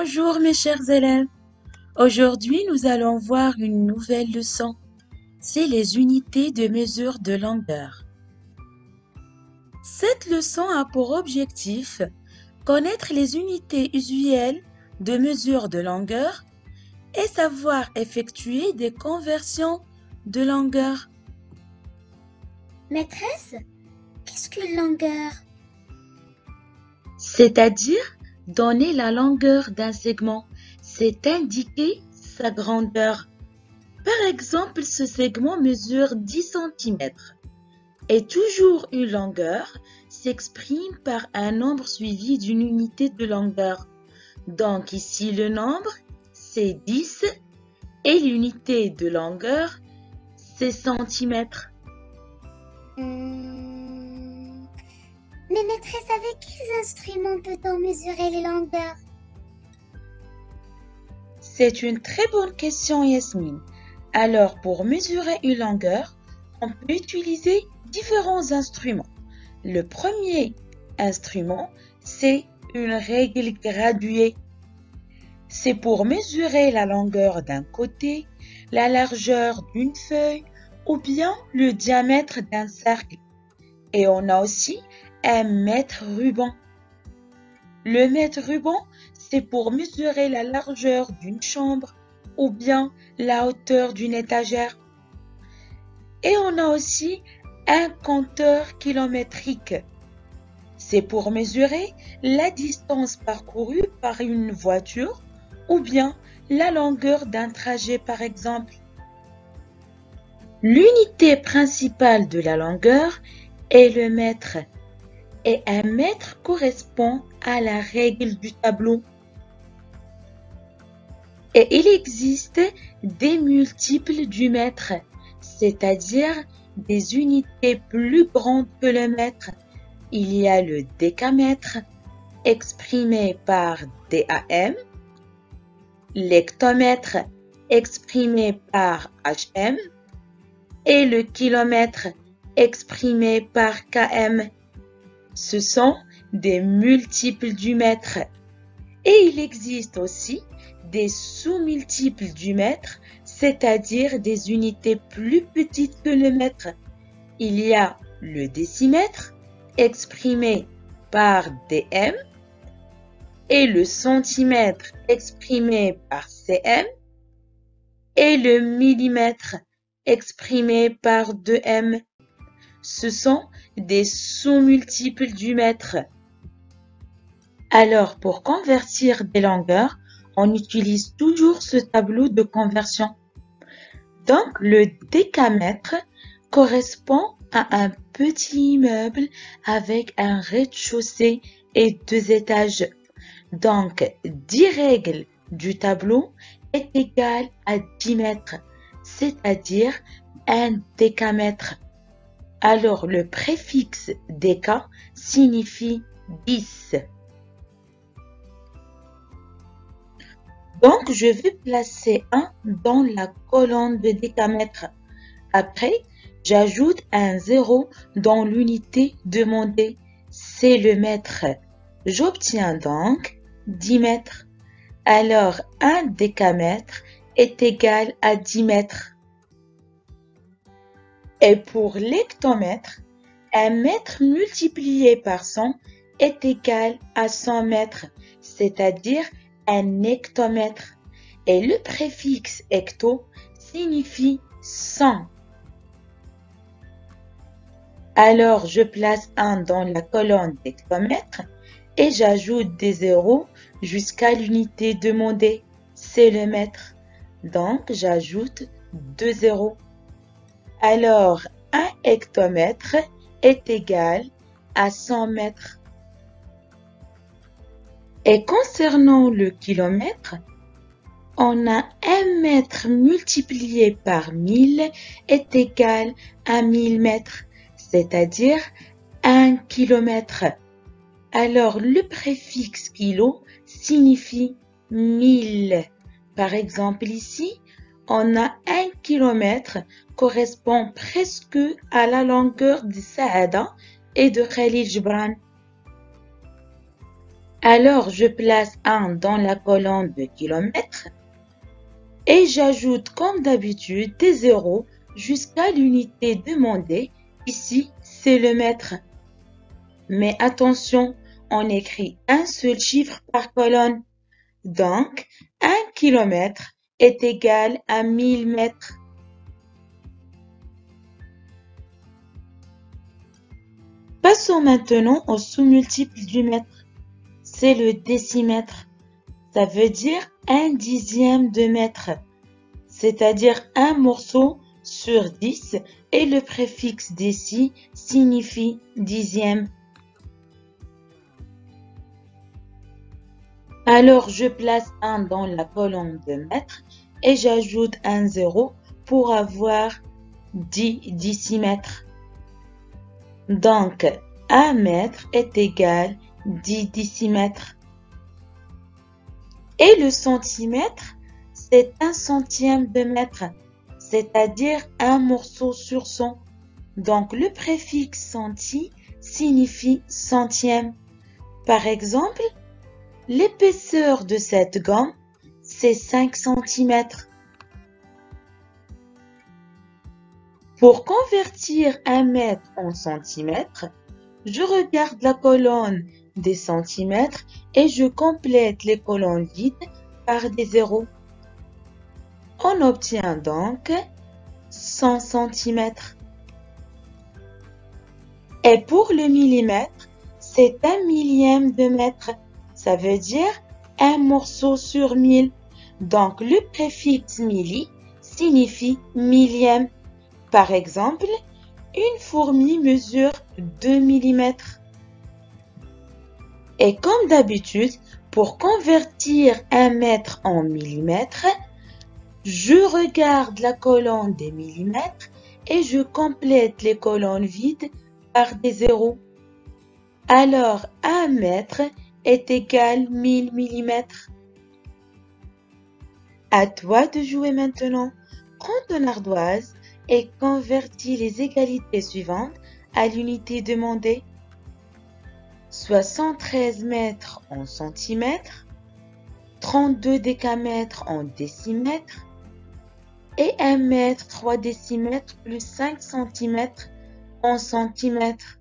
Bonjour mes chers élèves. Aujourd'hui, nous allons voir une nouvelle leçon. C'est les unités de mesure de longueur. Cette leçon a pour objectif connaître les unités usuelles de mesure de longueur et savoir effectuer des conversions de longueur. Maîtresse, qu'est-ce qu'une longueur? C'est-à-dire donner la longueur d'un segment, c'est indiquer sa grandeur. Par exemple, ce segment mesure 10 cm. Et toujours une longueur s'exprime par un nombre suivi d'une unité de longueur. Donc ici, le nombre, c'est 10 et l'unité de longueur, c'est centimètres. Mais maîtresse, avec quels instruments peut-on mesurer les longueurs? C'est une très bonne question, Yasmine. Alors, pour mesurer une longueur, on peut utiliser différents instruments. Le premier instrument, c'est une règle graduée. C'est pour mesurer la longueur d'un côté, la largeur d'une feuille ou bien le diamètre d'un cercle. Et on a aussi un mètre ruban. Le mètre ruban, c'est pour mesurer la largeur d'une chambre ou bien la hauteur d'une étagère. Et on a aussi un compteur kilométrique. C'est pour mesurer la distance parcourue par une voiture ou bien la longueur d'un trajet par exemple. L'unité principale de la longueur est le mètre. Et un mètre correspond à la règle du tableau. Et il existe des multiples du mètre, c'est-à-dire des unités plus grandes que le mètre. Il y a le décamètre, exprimé par DAM, l'hectomètre, exprimé par HM, et le kilomètre, exprimé par KM. Ce sont des multiples du mètre. Et il existe aussi des sous-multiples du mètre, c'est-à-dire des unités plus petites que le mètre. Il y a le décimètre, exprimé par DM, et le centimètre, exprimé par CM, et le millimètre, exprimé par 2M. Ce sont des sous-multiples du mètre. Alors, pour convertir des longueurs, on utilise toujours ce tableau de conversion. Donc, le décamètre correspond à un petit immeuble avec un rez-de-chaussée et 2 étages. Donc, 10 règles du tableau est égal à 10 mètres, c'est-à-dire un décamètre. Alors, le préfixe déca signifie 10. Donc, je vais placer 1 dans la colonne de décamètre. Après, j'ajoute un 0 dans l'unité demandée. C'est le mètre. J'obtiens donc 10 mètres. Alors, un décamètre est égal à 10 mètres. Et pour l'hectomètre, un mètre multiplié par 100 est égal à 100 mètres, c'est-à-dire un hectomètre. Et le préfixe hecto signifie 100. Alors, je place 1 dans la colonne d'hectomètre et j'ajoute des zéros jusqu'à l'unité demandée. C'est le mètre. Donc, j'ajoute 2 zéros. Alors, un hectomètre est égal à 100 mètres. Et concernant le kilomètre, on a 1 mètre multiplié par 1000 est égal à 1000 mètres, c'est-à-dire 1 kilomètre. Alors, le préfixe kilo signifie 1000. Par exemple, ici, on a 1 kilomètre correspond presque à la longueur de Saada et de Khalil Gibran. Alors, je place 1 dans la colonne de kilomètres et j'ajoute comme d'habitude des zéros jusqu'à l'unité demandée. Ici, c'est le mètre. Mais attention, on écrit un seul chiffre par colonne. Donc, 1 kilomètre est égal à 1000 mètres. Passons maintenant au sous-multiple du mètre. C'est le décimètre. Ça veut dire 1/10 de mètre, c'est-à-dire un morceau sur 10 et le préfixe déci signifie dixième. Alors, je place 1 dans la colonne de mètre et j'ajoute un 0 pour avoir 10 décimètres. Donc, 1 mètre est égal à 10 décimètres. Et le centimètre, c'est 1 centième de mètre, c'est-à-dire un morceau sur 100. Donc, le préfixe centi signifie centième. Par exemple, l'épaisseur de cette gomme, c'est 5 cm. Pour convertir 1 mètre en centimètres, je regarde la colonne des centimètres et je complète les colonnes vides par des zéros. On obtient donc 100 cm. Et pour le millimètre, c'est 1 millième de mètre. Ça veut dire un morceau sur 1000. Donc, le préfixe milli signifie millième. Par exemple, une fourmi mesure 2 mm. Et comme d'habitude, pour convertir 1 mètre en millimètres, je regarde la colonne des millimètres et je complète les colonnes vides par des zéros. Alors, 1 mètre est égal à 1000 mm. À toi de jouer maintenant. Prends ton ardoise et convertis les égalités suivantes à l'unité demandée. 73 mètres en centimètres, 32 décamètres en décimètres et 1 mètre 3 décimètres plus 5 centimètres en centimètres.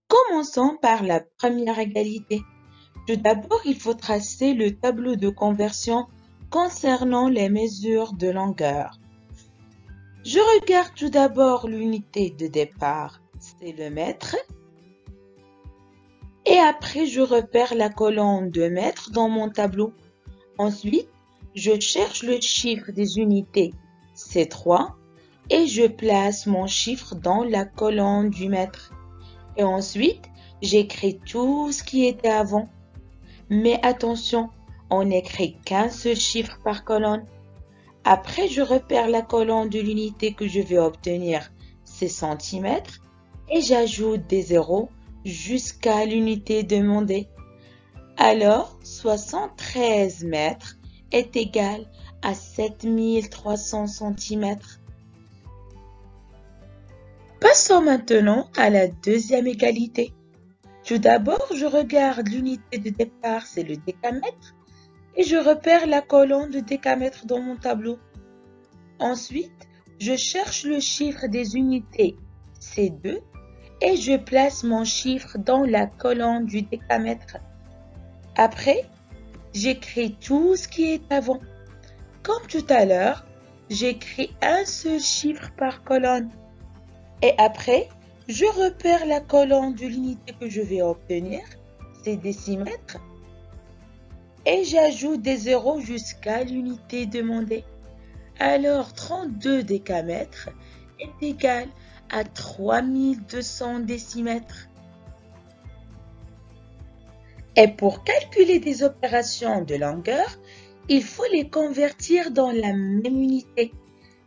Commençons par la première égalité. Tout d'abord, il faut tracer le tableau de conversion concernant les mesures de longueur. Je regarde tout d'abord l'unité de départ, c'est le mètre. Et après, je repère la colonne de mètre dans mon tableau. Ensuite, je cherche le chiffre des unités, c'est 3, et je place mon chiffre dans la colonne du mètre. Et ensuite, j'écris tout ce qui était avant. Mais attention, on n'écrit qu'un seul chiffre par colonne. Après, je repère la colonne de l'unité que je vais obtenir, c'est centimètres, et j'ajoute des zéros jusqu'à l'unité demandée. Alors, 73 mètres est égal à 7300 cm. Passons maintenant à la deuxième égalité. Tout d'abord, je regarde l'unité de départ, c'est le décamètre, et je repère la colonne de décamètre dans mon tableau. Ensuite, je cherche le chiffre des unités, c'est 2, et je place mon chiffre dans la colonne du décamètre. Après, j'écris tout ce qui est avant. Comme tout à l'heure, j'écris un seul chiffre par colonne. Et après, je repère la colonne de l'unité que je vais obtenir, c'est décimètres, et j'ajoute des zéros jusqu'à l'unité demandée. Alors, 32 décamètres est égal à 3200 décimètres. Et pour calculer des opérations de longueur, il faut les convertir dans la même unité,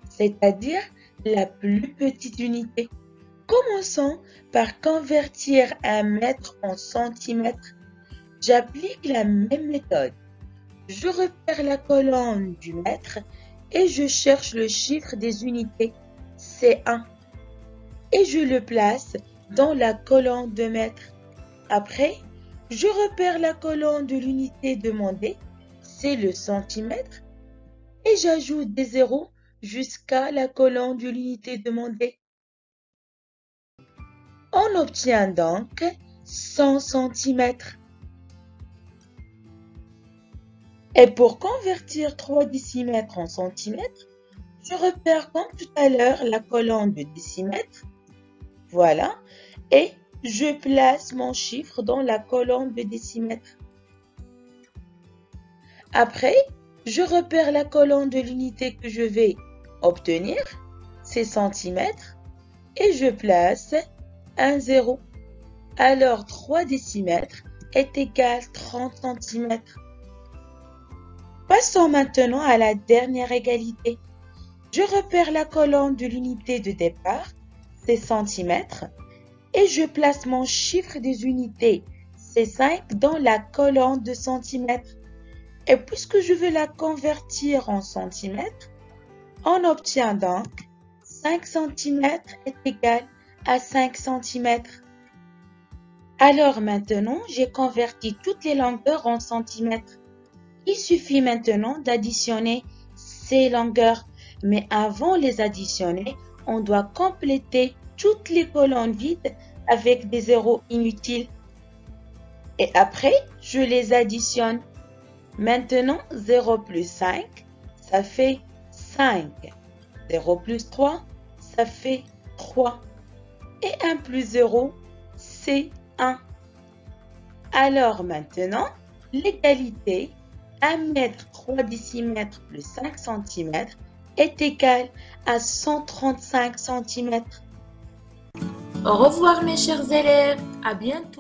c'est-à-dire la plus petite unité. Commençons par convertir 1 mètre en centimètres. J'applique la même méthode. Je repère la colonne du mètre et je cherche le chiffre des unités, c'est 1. Et je le place dans la colonne de mètre. Après, je repère la colonne de l'unité demandée, c'est le centimètre, et j'ajoute des zéros jusqu'à la colonne de l'unité demandée. On obtient donc 100 centimètres. Et pour convertir 3 décimètres en centimètres, je repère comme tout à l'heure la colonne de décimètres. Voilà. Et je place mon chiffre dans la colonne de décimètres. Après, je repère la colonne de l'unité que je vais obtenir, c'est centimètres, et je place un zéro. Alors 3 décimètres est égal à 30 centimètres. Passons maintenant à la dernière égalité. Je repère la colonne de l'unité de départ, c'est centimètres, et je place mon chiffre des unités, c'est 5, dans la colonne de centimètres. Et puisque je veux la convertir en centimètres, on obtient donc 5 cm est égal à 5 cm. Alors maintenant, j'ai converti toutes les longueurs en centimètres. Il suffit maintenant d'additionner ces longueurs. Mais avant de les additionner, on doit compléter toutes les colonnes vides avec des zéros inutiles. Et après, je les additionne. Maintenant, 0 plus 5, ça fait 5. 0 plus 3, ça fait 3. Et 1 plus 0, c'est 1. Alors maintenant, l'égalité 1 mètre 3 décimètres plus 5 cm est égale à 135 cm. Au revoir mes chers élèves, à bientôt.